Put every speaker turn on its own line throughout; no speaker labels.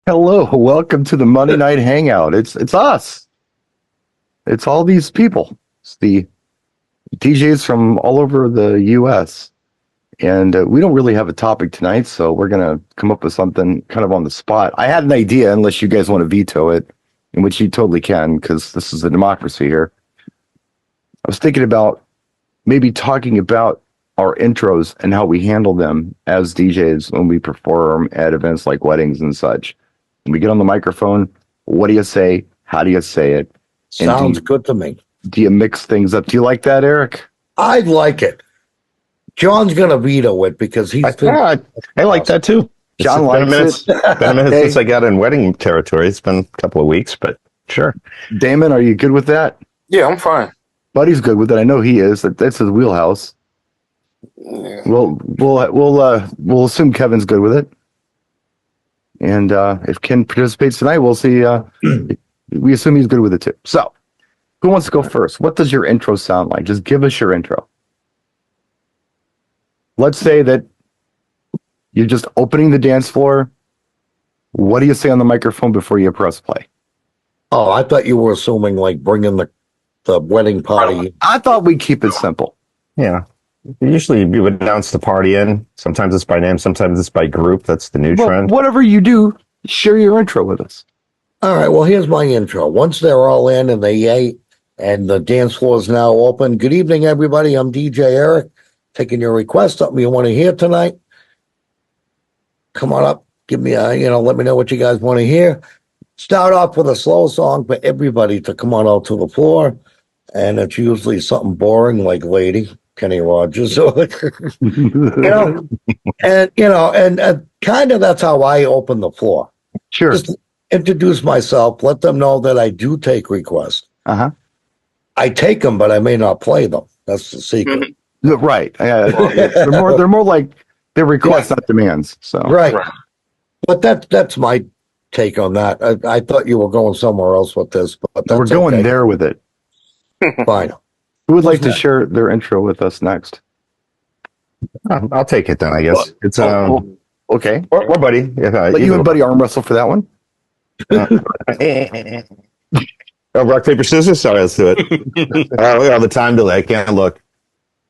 Hello, welcome to the Monday Night Hangout. It's us. It's all these people. It's the DJs from all over the U.S. And we don't really have a topic tonight, so we're gonna come up with something kind of on the spot. I had an idea, unless you guys want to veto it, in which you totally can, because this is a democracy here. I was thinking about maybe talking about our intros and how we handle them as DJs when we perform at events like weddings and such. When we get on the microphone, what do you say? How do you say it? And
Sounds good to me.
do you mix things up? Do you like that, Eric?
I like it. John's going to veto it because he's
I like that too.
John likes it.
Been a minute since I got in wedding territory. It's been a couple of weeks, but sure.
Damon, are you good with that?
Yeah, I'm fine.
Buddy's good with it. I know he is. That's his wheelhouse.
Yeah.
We'll assume Kevin's good with it. And if Ken participates tonight, we'll see. We assume he's good with it too. So, who wants to go first? What does your intro sound like? Just give us your intro. Let's say that you're just opening the dance floor. What do you say on the microphone before you press play?
Oh, I thought you were assuming like bringing the wedding party.
I thought we'd keep it simple.
Yeah. Usually you would announce the party in. Sometimes it's by name, sometimes it's by group. That's the new
Well,
trend.
whatever you do, share your intro with us.
All right, well, here's my intro. Once they're all in and they ate and the dance floor is now open. Good evening, everybody. I'm DJ Eric, taking your request, something you want to hear tonight. Come on up. Give me let me know what you guys want to hear. Start off with a slow song for everybody to come on out to the floor. And it's usually something boring like Lady, Kenny Rogers. And kind of that's how I open the floor.
Sure.
Just introduce myself, let them know that I do take requests.
Uh-huh.
I take them, but I may not play them. That's the secret.
Right. They're more like they're requests, not demands. So
Right. But that's my take on that. I thought you were going somewhere else with this, but that's
we're going
okay.
there with it.
Fine.
Who would like to share their intro with us next?
I'll take it then, I guess. It's
Okay.
or buddy.
Let you and Buddy arm wrestle for that one.
Oh, rock, paper, scissors? Sorry, let's do it. We have the time delay. I can't look.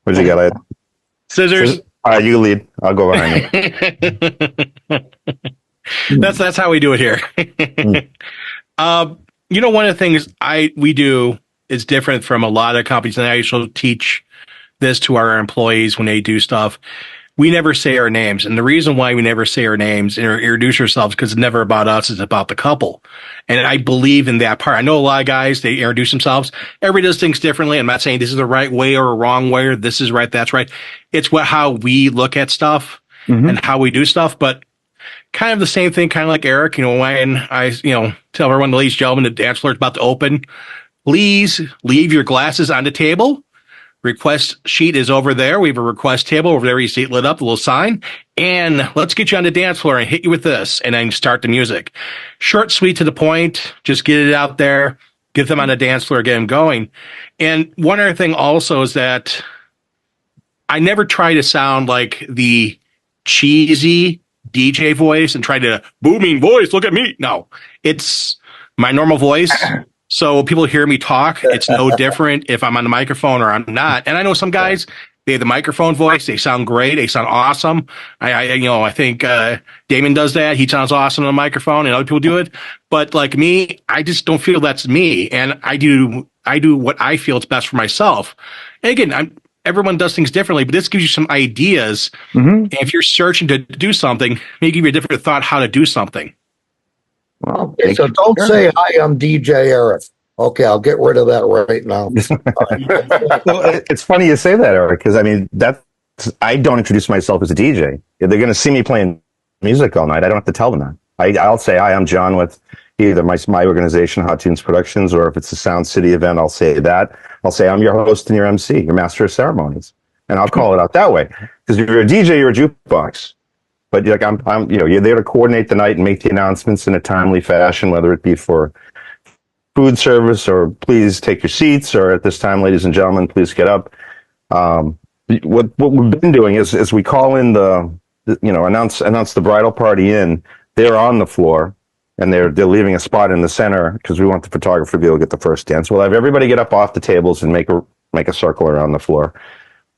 What you got?
Scissors.
All right, you lead. I'll go behind you.
That's how we do it here. One of the things we do is different from a lot of companies, and I also teach this to our employees when they do stuff. We never say our names, and the reason why we never say our names or introduce ourselves because it's never about us; it's about the couple. And I believe in that part. I know a lot of guys they introduce themselves. Everybody does things differently. I'm not saying this is the right way or a wrong way, or this is right, that's right. It's how we look at stuff and how we do stuff, but. Kind of the same thing, kind of like Eric, when I, tell everyone, ladies and gentlemen, the dance floor is about to open. Please leave your glasses on the table. Request sheet is over there. We have a request table over there. You see it lit up, a little sign. And let's get you on the dance floor and hit you with this and then start the music. Short, sweet, to the point. Just get it out there. Get them on the dance floor, get them going. And one other thing also is that I never try to sound like the cheesy DJ voice and try to booming voice. Look at me. No, it's my normal voice. So people hear me talk. It's no different if I'm on the microphone or I'm not. And I know some guys, they have the microphone voice. They sound great. They sound awesome. I think Damon does that. He sounds awesome on the microphone and other people do it. But like me, I just don't feel that's me. And I do what I feel is best for myself. And again, everyone does things differently, but this gives you some ideas. And if you're searching to do something, maybe give you a different thought how to do something.
Well,
Okay, so don't say, hi, I'm DJ Eric. Okay, I'll get rid of that right now.
Well, it's funny you say that, Eric, because I don't introduce myself as a DJ. If they're going to see me playing music all night, I don't have to tell them that. I'll say, hi, I'm John with either my organization, Hot Tunes Productions, or if it's a Sound City event, I'll say that. I'll say, I'm your host and your MC, your master of ceremonies. And I'll call it out that way. Because if you're a DJ, you're a jukebox. But you're there to coordinate the night and make the announcements in a timely fashion, whether it be for food service or please take your seats, or at this time, ladies and gentlemen, please get up. What we've been doing is we call in announce the bridal party in. They're on the floor. and they're leaving a spot in the center because we want the photographer to be able to get the first dance. We'll have everybody get up off the tables and make a circle around the floor.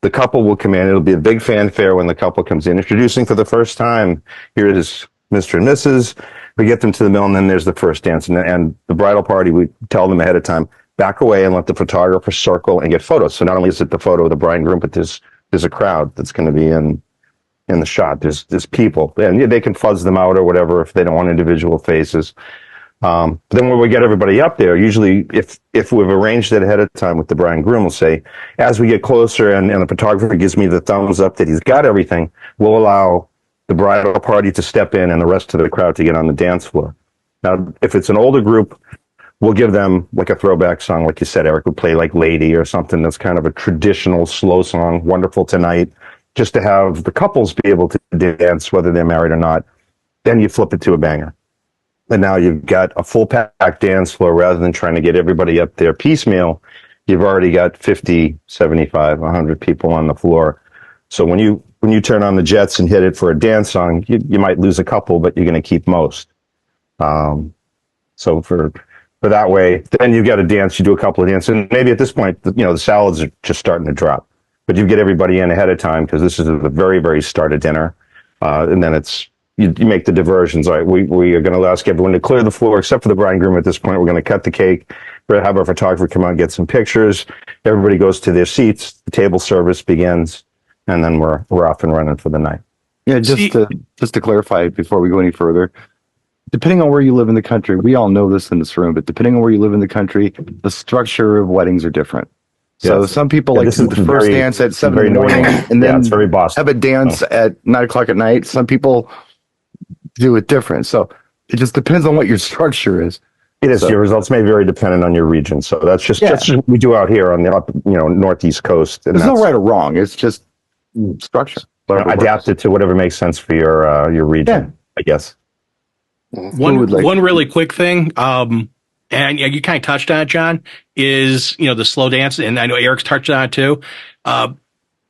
The couple will come in. It'll be a big fanfare when the couple comes in, introducing for the first time. Here is Mr. and Mrs. We get them to the middle, and then there's the first dance. And the bridal party, we tell them ahead of time, back away and let the photographer circle and get photos. So not only is it the photo of the bride and groom, but there's a crowd that's going to be in the shot. There's people, and they can fuzz them out or whatever if they don't want individual faces. But then when we get everybody up there, usually if we've arranged it ahead of time with the bride and groom, we'll say, as we get closer and the photographer gives me the thumbs up that he's got everything, we'll allow the bridal party to step in and the rest of the crowd to get on the dance floor. Now, if it's an older group, we'll give them like a throwback song, like you said, Eric would play like Lady or something that's kind of a traditional slow song, Wonderful Tonight, just to have the couples be able to dance, whether they're married or not. Then you flip it to a banger. And now you've got a full packed dance floor rather than trying to get everybody up there piecemeal. You've already got 50, 75, 100 people on the floor. So when you turn on the jets and hit it for a dance song, you might lose a couple, but you're going to keep most. So for that way, then you've got to dance, you do a couple of dances, and maybe at this point, the salads are just starting to drop. But you get everybody in ahead of time because this is the very, very start of dinner. And then you make the diversions. All right, we are going to ask everyone to clear the floor except for the bride and groom at this point. We're going to cut the cake. We're going to have our photographer come out and get some pictures. Everybody goes to their seats. The table service begins, and then we're off and running for the night.
Yeah, just to clarify before we go any further, depending on where you live in the country, we all know this in this room, but depending on where you live in the country, the structure of weddings are different. So
Yes.
some people like to do the first dance at 7 in the morning and then
it's very Boston.
have a dance at 9 o'clock at night. Some people do it different. So it just depends on what your structure is.
It is. Your results may vary depending on your region. So that's just what we do out here on the northeast coast. And
there's no right or wrong. It's just structure.
Adapt it to whatever makes sense for your region, I guess.
One really quick thing, and you kind of touched on it, John, is the slow dance, and I know Eric's touched on it too.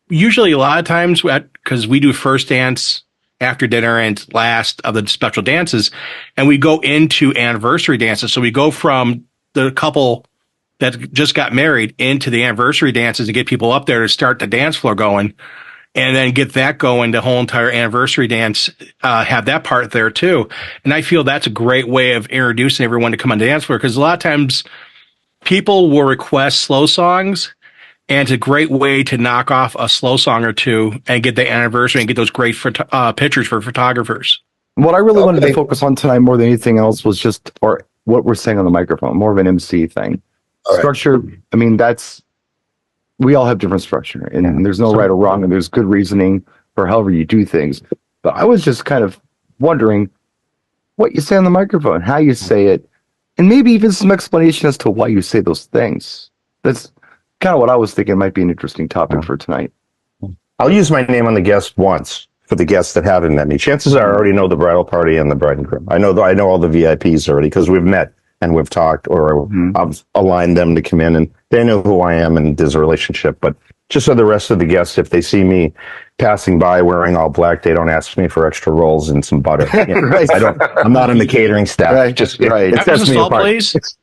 Usually, a lot of times, because we do first dance after dinner and last of the special dances, and we go into anniversary dances. So we go from the couple that just got married into the anniversary dances to get people up there to start the dance floor going. And then get that going, the whole entire anniversary dance, have that part there too. And I feel that's a great way of introducing everyone to come on the dance floor, because a lot of times people will request slow songs, and it's a great way to knock off a slow song or two and get the anniversary and get those great pictures for photographers.
What I really wanted to focus on tonight more than anything else was or what we're saying on the microphone, more of an MC thing. All structure, right. I mean, we all have different structure, and there's no right or wrong, and there's good reasoning for however you do things. But I was just kind of wondering what you say on the microphone, how you say it, and maybe even some explanation as to why you say those things. That's kind of what I was thinking might be an interesting topic for tonight.
I'll use my name on the guest once for the guests that haven't met me. Chances are I already know the bridal party and the bride and groom. I know all the VIPs already because we've met and we've talked, or I've aligned them to come in, and they know who I am, and there's a relationship. But just so the rest of the guests, if they see me passing by wearing all black, they don't ask me for extra rolls and some butter. Right. I'm not in the catering staff.
Right.
It sets me apart.
Please.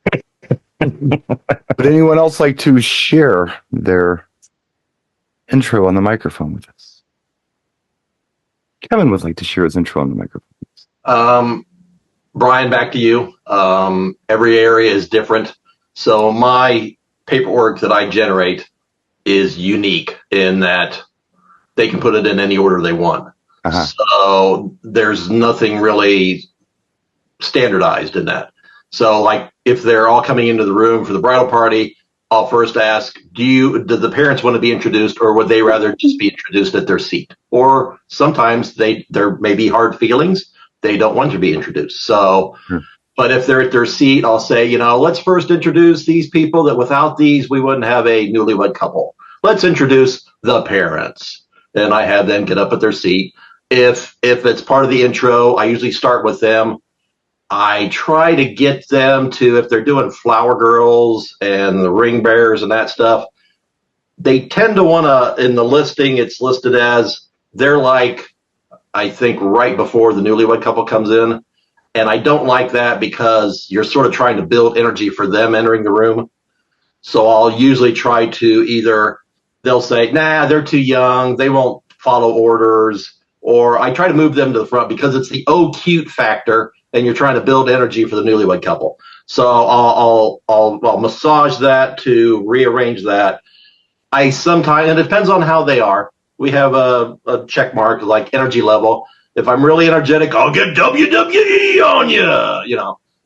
Would anyone else like to share their intro on the microphone with us? Kevin would like to share his intro on the microphone.
Brian, back to you. Every area is different. So my paperwork that I generate is unique in that they can put it in any order they want. So there's nothing really standardized in that. So like if they're all coming into the room for the bridal party, I'll first ask, do the parents want to be introduced, or would they rather just be introduced at their seat? Or sometimes there may be hard feelings. They don't want to be introduced. So, but if they're at their seat, I'll say, let's first introduce these people that without these, we wouldn't have a newlywed couple. Let's introduce the parents. And I have them get up at their seat. If it's part of the intro, I usually start with them. I try to get them to, if they're doing flower girls and the ring bearers and that stuff, they tend to want to, in the listing, it's listed as they're like, I think right before the newlywed couple comes in, And I don't like that because you're sort of trying to build energy for them entering the room. So I'll usually try to either they'll say, nah, they're too young, they won't follow orders, or I try to move them to the front because it's the oh cute factor, and you're trying to build energy for the newlywed couple. So I'll massage that to rearrange that. I sometimes, and it depends on how they are. We have a check mark like energy level. If I'm really energetic, I'll get WWE on you,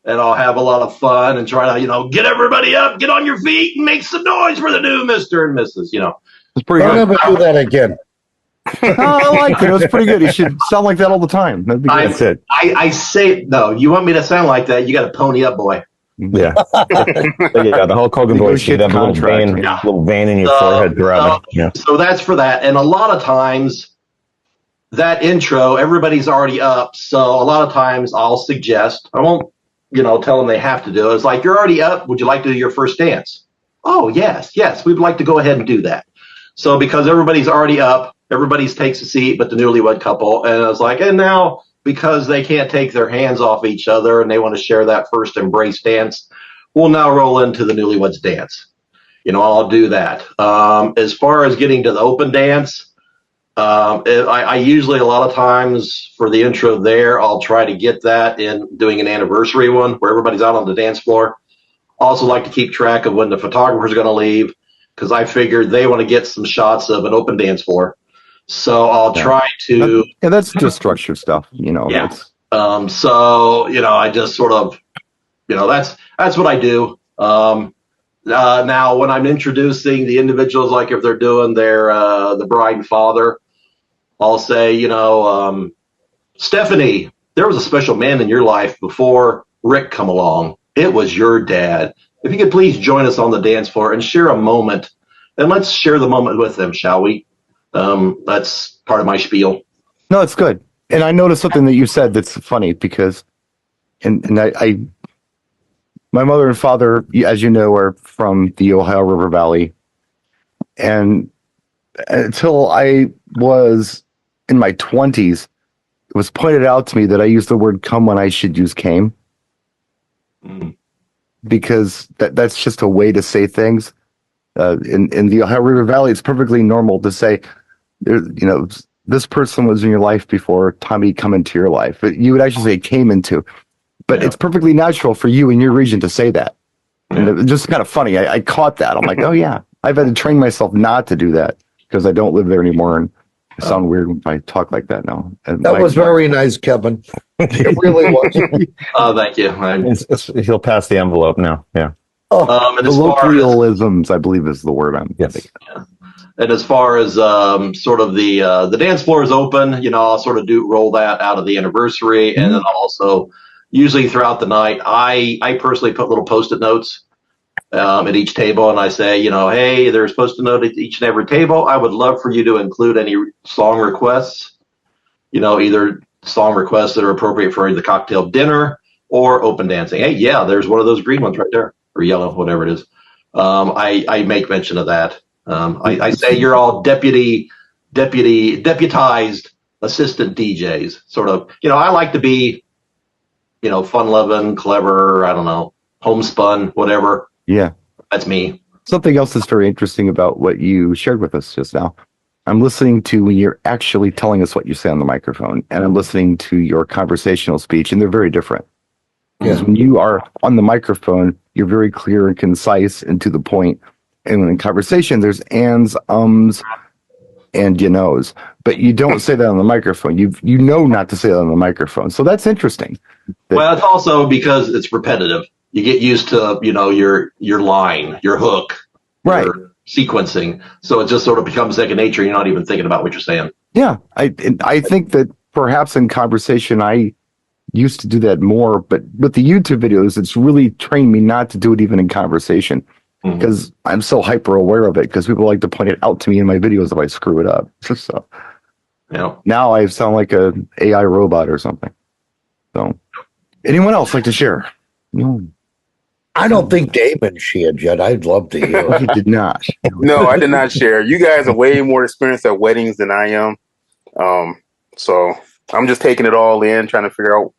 and I'll have a lot of fun and try to, get everybody up, get on your feet, and make some noise for the new Mr. and Mrs.
It's pretty
Don't
good.
ever do that again.
I liked it. It was pretty good. You should sound like that all the time. That'd be good.
That's it.
I say, no, you want me to sound like that, you got to pony up, boy.
Yeah. The Hulk Hogan voice should have a little vein in your forehead throbbing.
So that's for that. And a lot of times that intro, everybody's already up. So a lot of times I'll suggest, I won't, tell them they have to do it. It's like, you're already up. Would you like to do your first dance? Oh, yes. We'd like to go ahead and do that. So because everybody's already up, everybody takes a seat, but the newlywed couple. And I was like, and now because they can't take their hands off each other and they want to share that first embrace dance, we'll now roll into the newlyweds dance. I'll do that. As far as getting to the open dance, I usually a lot of times for the intro there, I'll try to get that in doing an anniversary one where everybody's out on the dance floor. Also like to keep track of when the photographer's going to leave because I figured they want to get some shots of an open dance floor. So I'll try to.
That's just structured stuff,
Yeah. I just sort of, that's what I do. Now, when I'm introducing the individuals, like if they're doing their the bride and father, I'll say, Stephanie, there was a special man in your life before Rick come along. It was your dad. If you could please join us on the dance floor and share a moment, and let's share the moment with them, shall we? That's part of my spiel.
No, it's good. And I noticed something that you said that's funny because, and I my mother and father, as you know, are from the Ohio River Valley. And until I was in my 20s, it was pointed out to me that I used the word come when I should use came. Because that's just a way to say things. In the Ohio River Valley, it's perfectly normal to say, this person was in your life before Tommy come into your life. But you would actually say came into. But it's perfectly natural for you in your region to say that. And it was just kind of funny. I caught that. I'm like, oh, yeah. I've had to train myself not to do that because I don't live there anymore. And I sound weird when I talk like that now. And
that was very nice, Kevin. It really was.
Oh, thank you.
He'll pass the envelope now. Yeah.
And
colloquialisms, I believe, is the word I'm thinking.
Yeah. And as far as sort of the dance floor is open, I'll sort of roll that out of the anniversary, and then I'll also usually throughout the night, I personally put little Post-it notes at each table, and I say, hey, there's Post-it note at each and every table. I would love for you to include any song requests, either song requests that are appropriate for the cocktail dinner or open dancing. Hey, yeah, there's one of those green ones right there, or yellow, whatever it is. I make mention of that. I say you're all deputized assistant DJs, sort of. I like to be, fun-loving, clever, I don't know, homespun, whatever.
Yeah.
That's me.
Something else that's very interesting about what you shared with us just now. I'm listening to when you're actually telling us what you say on the microphone, and I'm listening to your conversational speech, and they're very different. Because when you are on the microphone, you're very clear and concise and to the point. And when in conversation, there's ands, ums, and you knows. But you don't say that on the microphone. You know not to say that on the microphone. So that's interesting.
Well, it's also because it's repetitive. You get used to, your line, your hook,
right,
your sequencing. So it just sort of becomes second nature. You're not even thinking about what you're saying.
Yeah, I think that perhaps in conversation, I used to do that more. But with the YouTube videos, it's really trained me not to do it even in conversation. Because I'm so hyper aware of it, because people like to point it out to me in my videos if I screw it up. So now I sound like an AI robot or something. So anyone else like to share? No.
I don't think Damon shared yet. I'd love to hear.
He did not.
No, I did not share. You guys are way more experienced at weddings than I am. So I'm just taking it all in, trying to figure out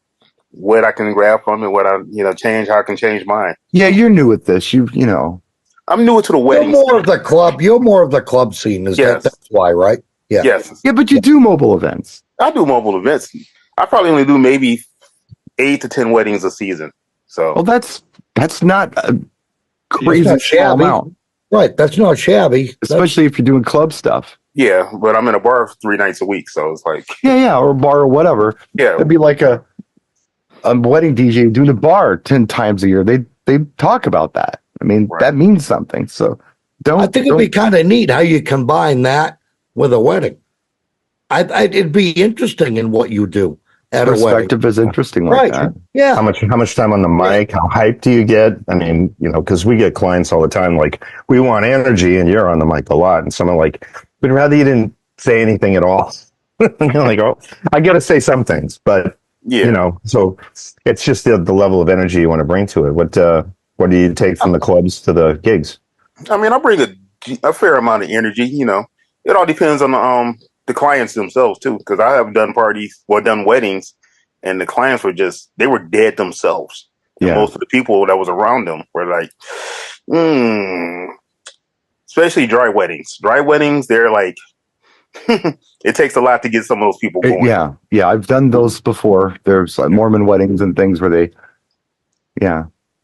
what I can grab from it, what I change, how I can change mine.
Yeah, you're new at this. You know.
I'm newer to the
You're
wedding.
more of the club. You're more of the club scene. Is
Yes.
that's why, right? Yeah.
Yes.
Yeah, but you do mobile events.
I do mobile events. I probably only do maybe 8 to 10 weddings a season. So
Well, that's not a crazy
not
small
shabby.
amount,
Right. That's not shabby.
especially if you're doing club stuff.
yeah, but I'm in a bar 3 nights a week, so it's like
Yeah, or a bar or whatever.
yeah,
It'd be like a wedding DJ doing a bar 10 times a year. They talk about that. I mean,
Right.
that means something. So don't.
I think it'd be kind of neat how you combine that with a wedding. It'd be interesting in what you do at a wedding.
perspective is interesting like
Right.
that.
Yeah.
How much time on the mic? How hyped do you get? I mean, because we get clients all the time like, we want energy, and you're on the mic a lot, and someone like, we'd rather you didn't say anything at all. You're like, oh, I got to say some things, but
yeah.
so it's just the level of energy you want to bring to it. What do you take from the clubs to the gigs?
I mean, I bring a fair amount of energy. It all depends on the clients themselves too, because I have done done weddings, and the clients they were dead themselves. And
Yeah.
most of the people that was around them were like, especially dry weddings. Dry weddings, they're like, it takes a lot to get some of those people going.
Yeah. I've done those before. There's like Mormon weddings and things where they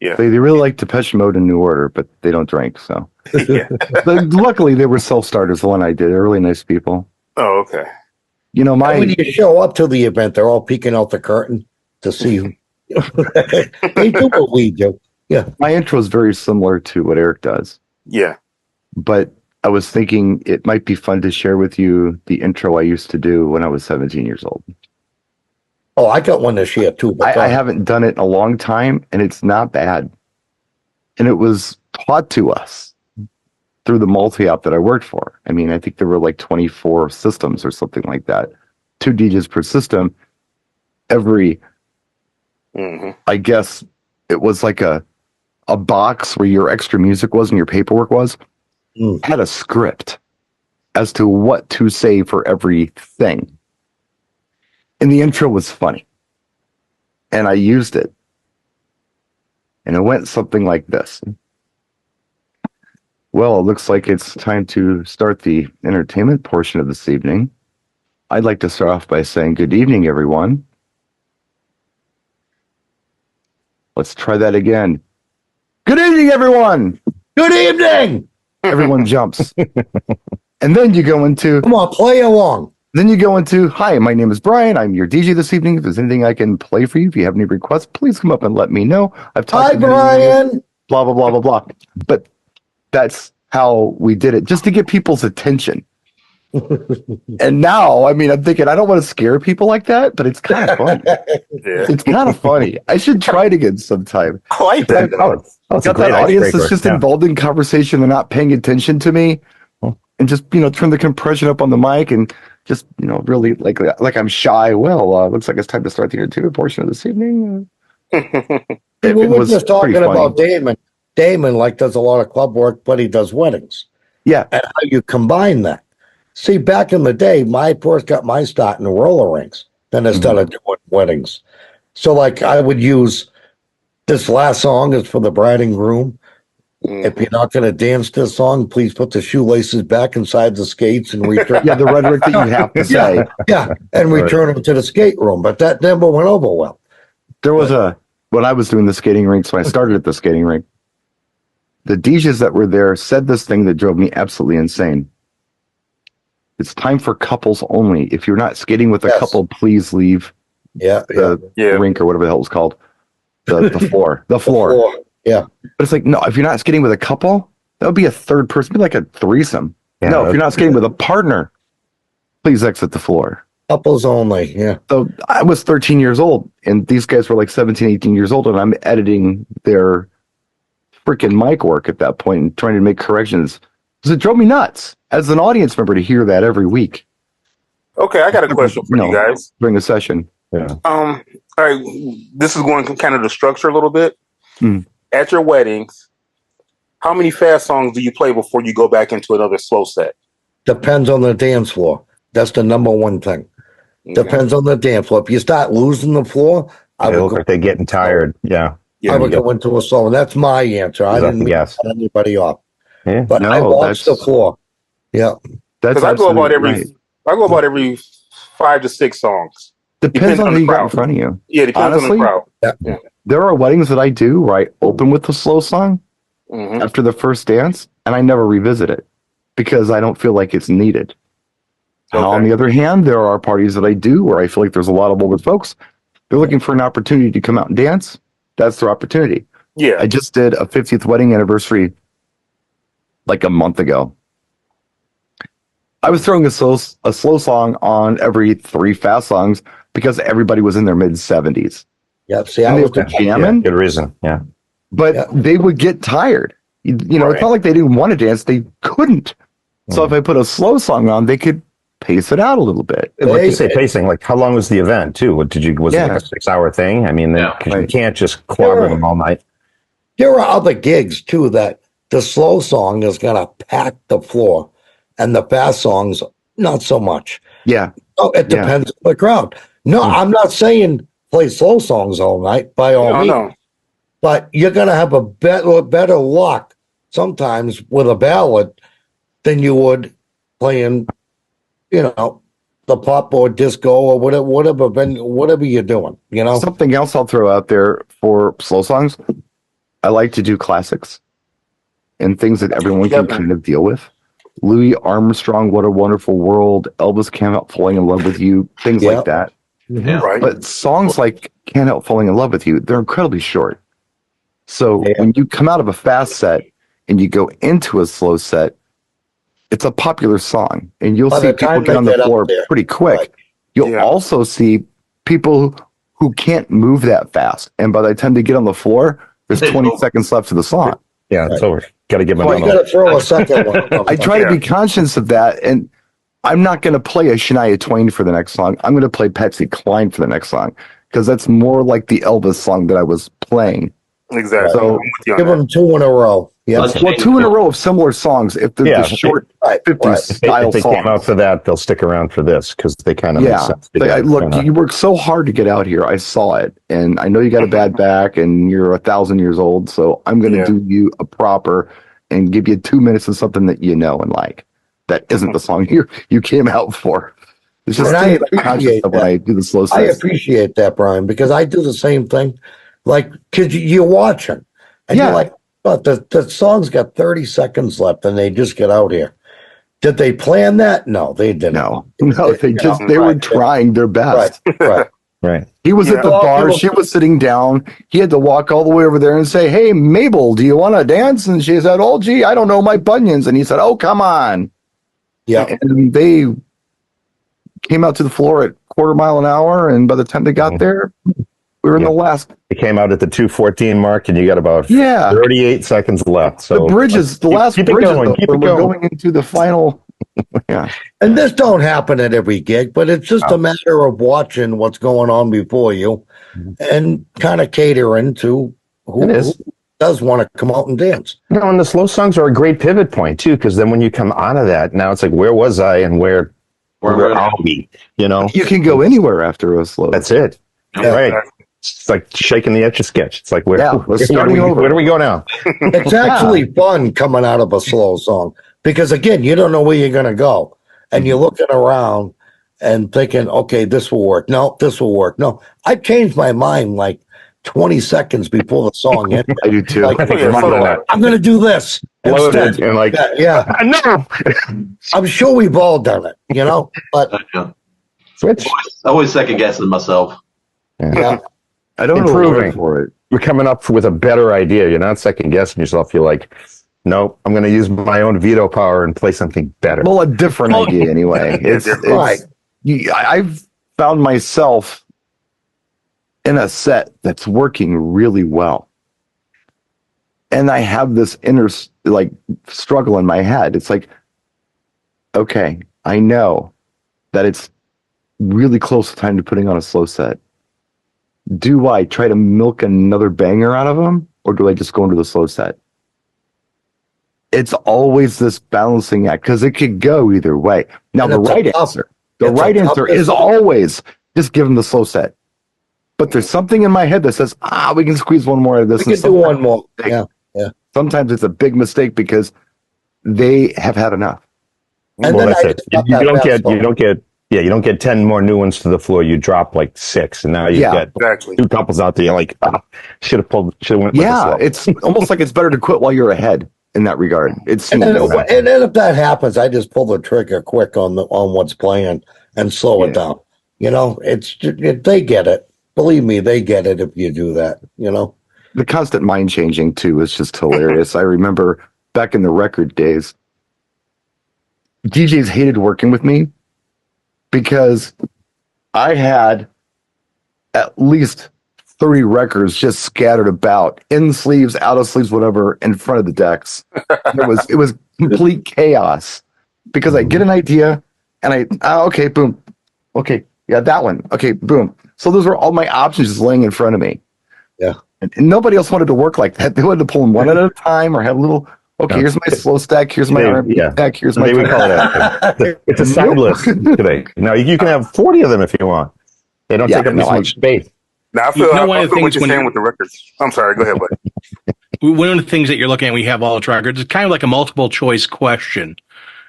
really like Depeche Mode and New Order, but they don't drink. So
Yeah.
luckily they were self-starters. The one I did, they're really nice people.
Oh, okay.
When you show up to the event, they're all peeking out the curtain to see who. They do what we do. Yeah.
My intro is very similar to what Eric does,
Yeah.
but I was thinking it might be fun to share with you the intro I used to do when I was 17 years old.
Oh, I got one to share too. But
I haven't done it in a long time, and it's not bad. And it was taught to us through the multi-op that I worked for. I mean, I think there were like 24 systems or something like that. 2 DJs per system. Every, I guess it was like a box where your extra music was and your paperwork was, had a script as to what to say for everything. And the intro was funny. And I used it. And it went something like this. Well, it looks like it's time to start the entertainment portion of this evening. I'd like to start off by saying good evening, everyone. Let's try that again. Good evening, everyone.
Good evening.
Everyone jumps. And then you go into,
Come on, play along.
hi, my name is Brian. I'm your DJ this evening. If there's anything I can play for you, if you have any requests, please come up and let me know. I've talked
Hi,
to many of you.
Brian.
Blah, blah, blah, blah, blah. But that's how we did it, just to get people's attention. And now, I mean, I'm thinking, I don't want to scare people like that, but it's kind of funny.
Yeah.
It's kind of funny. I should try it again sometime.
I like that.
That's a
Got
great
that audience that's
icebreaker.
just
Yeah.
involved in conversation. They're not paying attention to me. And just, turn the compression up on the mic and just, really like I'm shy. Well, looks like it's time to start the entertainment portion of this evening.
We were
was
just
pretty
talking
funny.
about Damon. Damon does a lot of club work, but he does weddings.
Yeah.
And how you combine that. See, back in the day, my first got my start in the roller rinks. Then I started doing weddings. So I would use this last song is for the bride and groom. If you're not going to dance this song, please put the shoelaces back inside the skates and return.
Yeah, the rhetoric that you have to say.
And return them to the skate room. But that never went over well.
There was when I was doing the skating rinks, when I started at the skating rink, the DJs that were there said this thing that drove me absolutely insane. It's time for couples only. If you're not skating with a couple, please leave the rink or whatever the hell it's called. The floor. The floor.
Yeah.
But it's like, no, if you're not skating with a couple, that would be a third person, be like a threesome.
Yeah,
no, if you're not skating with a partner, please exit the floor.
Couples only. Yeah.
So I was 13 years old, and these guys were like 17, 18 years old, and I'm editing their freaking mic work at that point and trying to make corrections. Because it drove me nuts as an audience member to hear that every week.
Okay, I got a question for you guys.
During the session.
Yeah.
All right, this is going to kind of the structure a little bit. At your weddings, how many fast songs do you play before you go back into another slow set?
Depends on the dance floor. That's the number one thing.
Okay.
Depends on the dance floor. If you start losing the floor, I
They
would
look
go.
like they're getting tired. Yeah.
I would go into a slow, and that's my answer. I didn't
Yes.
cut anybody off,
Yeah.
but I
No,
watched the
that's
floor. Yeah,
that's
Because I go about
absolutely right.
I go about every 5 to 6 songs.
Depends on
the
who you got in
crowd.
front of you.
Yeah, depends on the
Honestly,
crowd.
yeah.
there are weddings that I do where I open with the slow song
Hmm.
after the first dance, and I never revisit it because I don't feel like it's needed. On
Okay.
the other hand, there are parties that I do where I feel like there's a lot of older folks. They're looking for an opportunity to come out and dance. That's their opportunity.
Yeah.
I just did a 50th wedding anniversary like a month ago. I was throwing a slow song on every 3 fast songs because everybody was in their mid 70s.
Yeah, see,
And
I
they
was
were jamming,
Good reason. Yeah.
but
Yeah.
they would get tired. You know,
Right.
it's not like they didn't want to dance, they couldn't. So if I put a slow song on, they could pace it out a little bit.
Like you say, pacing. Like, how long was the event too? What did you? Was it
Yeah.
like a 6-hour thing? I mean, then,
Yeah.
'cause you
Right.
can't just clobber
Sure.
them all night.
There are other gigs too that the slow song is gonna pack the floor, and the fast songs not so much.
Yeah.
Oh, it
Yeah.
depends on the crowd. No, I'm not saying play slow songs all night by all
No,
means,
no.
but you're gonna have a better luck sometimes with a ballad than you would playing, the pop or disco or whatever you're doing.
Something else I'll throw out there for slow songs. I like to do classics and things that everyone can kind of deal with. Louis Armstrong, What a Wonderful World, Elvis Can't Help Falling in Love with You, things
Yeah.
like that.
Yeah.
Right.
But songs like Can't Help Falling in Love with You, they're incredibly short. So
Yeah.
when you come out of a fast set and you go into a slow set, it's a popular song, and you'll
By
see
the
people
time
get
they
on the
get up
floor
there.
pretty quick.
Right.
You'll
Yeah.
also see people who can't move that fast, and by the time they get on the floor, there's
They
20
go.
seconds left of the song.
Yeah, it's over. Got to give them
Well, you
another.
got to throw a second one.
I try to be conscious of that, and I'm not going to play a Shania Twain for the next song. I'm going to play Patsy Cline for the next song because that's more like the Elvis song that I was playing.
Exactly.
So,
I'm with you on
Give
that.
them 2 in a row. Yeah,
Let's
Well,
change
2 in a
it.
row of similar songs. If they're
Yeah,
the short
right,
50s
right.
style
If they came out
songs.
for that, they'll stick around for this because they kind of make
Yeah.
sense.
Look, you worked so hard to get out here. I saw it. And I know you got a bad back and you're 1,000 years old. So I'm going to
Yeah.
do you a proper and give you 2 minutes of something that you know and like. That isn't the song you came out for. It's just
And I
things I'm conscious
appreciate
of when
that.
I do the slow
I
sets.
appreciate that, Brian, because I do the same thing. Like, because you're watching, and
Yeah.
you're like, but the song's got 30 seconds left, and they just get out here. Did they plan that? No, they didn't.
No, they were
right.
trying their best.
Right.
Right.
He was
Yeah.
at the
Well,
bar.
people-
She was sitting down. He had to walk all the way over there and say, "Hey, Mabel, do you want to dance?" And she said, "Oh, gee, I don't know my bunions." And he said, "Oh, come on."
Yeah.
And they came out to the floor at quarter mile an hour. And by the time they got there, we were in the last.
It came out at the 2:14 mark, and you got about 38 seconds left. So
the bridges, the last
keep it
bridges,
going,
though,
keep
where
it
we're
going.
going into the final. Yeah.
And this don't happen at every gig, but it's just a matter of watching what's going on before you and kind of catering to who does want to come out and dance.
No, and the slow songs are a great pivot point too, because then when you come out of that, now it's like, where was I and where are we? You know,
You can go anywhere after a slow.
that's it.
Yeah.
Right. It's like shaking the etch a sketch. It's like, where
starting over.
where do we go now?
It's actually fun coming out of a slow song because, again, you don't know where you're going to go. And you're looking around and thinking, okay, this will work. No, this will work. No, I changed my mind like 20 seconds before the song ended.
I do too.
Like,
I think you're fun with that.
I'm going to do this
Loaded
instead.
and like,
Yeah,
no.
I'm sure we've all done it, but
Yeah.
Switch.
Always second guessing myself.
yeah.
I don't know the
Improving.
word for it.
You're coming up with a better idea. You're not second guessing yourself. You're like, nope, I'm going to use my own veto power and play something better.
Well, a different idea anyway.
Right.
I've found myself in a set that's working really well. And I have this inner struggle in my head. It's like, okay, I know that it's really close to time to putting on a slow set. Do I try to milk another banger out of them, or do I just go into the slow set? It's always this balancing act because it could go either way. Now,
And
the
it's a
right
tough-
answer, the
it's a
right
tough
answer is
decision.
always just give them the slow set. but there's something in my head that says, we can squeeze one more of this.
We can do one more. Yeah.
Sometimes it's a big mistake because they have had enough.
And
Well,
then
that's
I
it.
just got
You
that
don't
fast
get,
phone.
you don't get, yeah, you don't get 10 more new ones to the floor. You drop like 6, and now you've got
Exactly.
2 couples out there. You're like, should have went with the flow.
It's almost like it's better to quit while you're ahead in that regard. It
And
seems.
then, and then if that happens, I just pull the trigger quick on what's playing and slow it down. You know, they get it. Believe me, they get it if you do that. You know,
The constant mind changing too is just hilarious. I remember back in the record days, DJs hated working with me because I had at least 30 records just scattered about, in sleeves, out of sleeves, whatever, in front of the decks. It was complete chaos because I get an idea and okay, boom. Okay, yeah, that one. Okay, boom. So those were all my options just laying in front of me.
Yeah.
And nobody else wanted to work like that. They wanted to pull them one at a time or have a little, okay, here's my slow stack, here's my R&B stack, here's my...
Maybe we call it it's a side list today. Now, you can have 40 of them if you want. They don't take up as much space.
Now, I feel what you're saying with the records. I'm sorry, go ahead, buddy.
One of the things that you're looking at, we have all the records, it's kind of like a multiple choice question.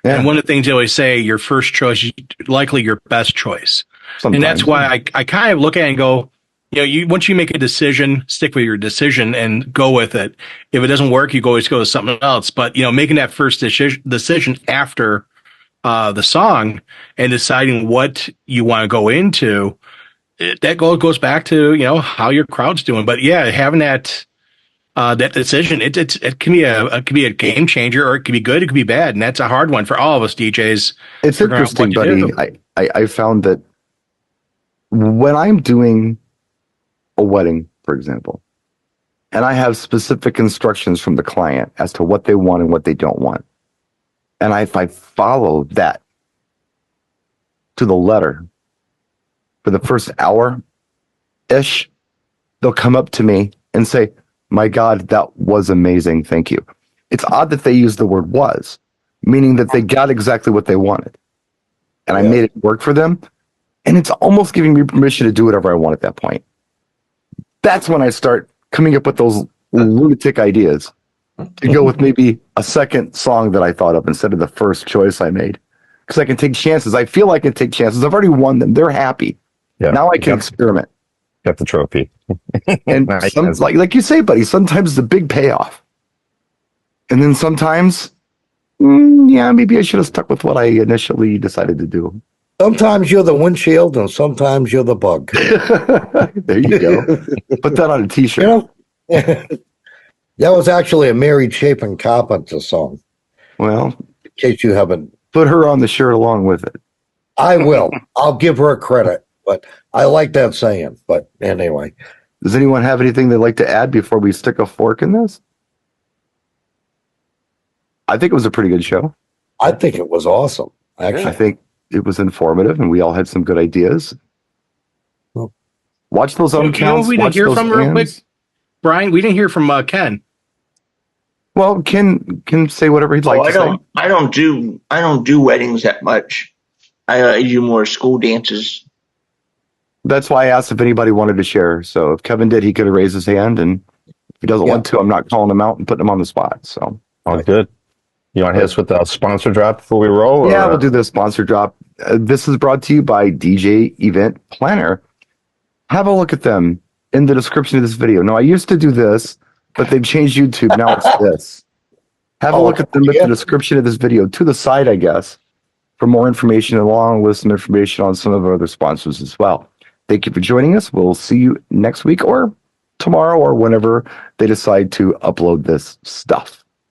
Yeah. And one of the things they always say, your first choice is likely your best choice. Sometimes. And that's why I kind of look at it and go, once you make a decision, stick with your decision and go with it. If it doesn't work, you always go to something else. But, making that first decision after the song and deciding what you want to go into, that goes back to, how your crowd's doing. But yeah, having that decision, it can be a game changer, or it can be good, it can be bad, and that's a hard one for all of us DJs.
It's interesting, buddy. I found that when I'm doing a wedding, for example, and I have specific instructions from the client as to what they want and what they don't want, and if I follow that to the letter for the first hour ish, they'll come up to me and say, "My God, that was amazing. Thank you." It's odd that they use the word "was," meaning that they got exactly what they wanted. And I made it work for them. And it's almost giving me permission to do whatever I want at that point. That's when I start coming up with those lunatic ideas to go with maybe a second song that I thought of instead of the first choice I made. Because I can take chances. I feel I can take chances. I've already won them. They're happy. Yeah, now I can experiment.
Got the trophy.
And like you say, buddy, sometimes the big payoff. And then sometimes, maybe I should have stuck with what I initially decided to do.
Sometimes you're the windshield and sometimes you're the bug.
There you go. Put that on a t-shirt.
That was actually a Mary Chapin Carpenter song.
Well,
in case you haven't.
Put her on the shirt along with it.
I will. I'll give her credit, but I like that saying. But anyway.
Does anyone have anything they'd like to add before we stick a fork in this? I think it was a pretty good show.
I think it was awesome. Actually,
I think it was informative, and we all had some good ideas. Watch those counts.
We didn't hear from real quick, Brian. We didn't hear from Ken.
Well, Ken can say whatever he'd like to say.
I don't do weddings that much. I do more school dances.
That's why I asked if anybody wanted to share. So if Kevin did, he could have raised his hand, and if he doesn't want to, I'm not calling him out and putting him on the spot. So
all good. You want to hit us with the sponsor drop before we roll?
Yeah, we'll do the sponsor drop. This is brought to you by DJ Event Planner. Have a look at them in the description of this video. Now, I used to do this, but they've changed YouTube. Now it's this. Have a look at them at the description of this video, to the side, I guess, for more information, along with some information on some of our other sponsors as well. Thank you for joining us. We'll see you next week or tomorrow or whenever they decide to upload this stuff.